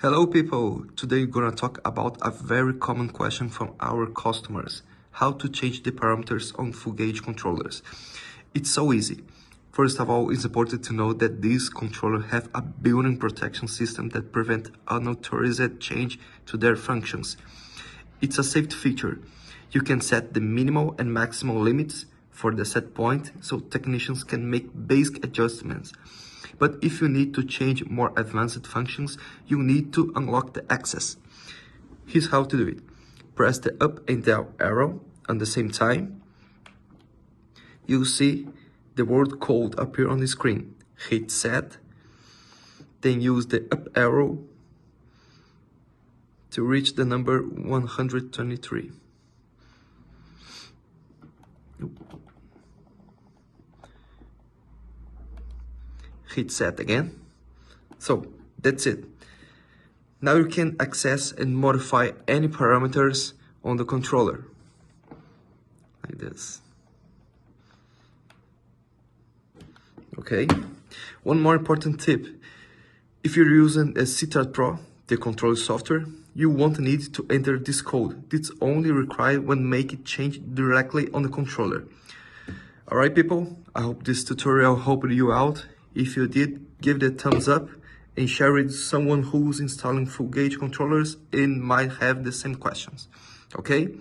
Hello people, today we're gonna talk about a very common question from our customers. How to change the parameters on full gauge controllers. It's so easy. First of all, it's important to know that these controllers have a built-in protection system that prevents unauthorized change to their functions. It's a safety feature. You can set the minimal and maximal limits for the set point so technicians can make basic adjustments. But if you need to change more advanced functions, you need to unlock the access. Here's how to do it. Press the up and down arrow at the same time. You'll see the word code appear on the screen. Hit set, then use the up arrow to reach the number 123. Hit set again. So that's it. Now you can access and modify any parameters on the controller like this. Okay, one more important tip. If you're using a CTAR Pro, the controller software, you won't need to enter this code. It's only required when making change directly on the controller. Alright people, I hope this tutorial helped you out. If you did, give it a thumbs up and share it with someone who's installing full gauge controllers and might have the same questions. Okay?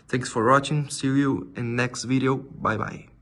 Thanks for watching. See you in next video. Bye bye.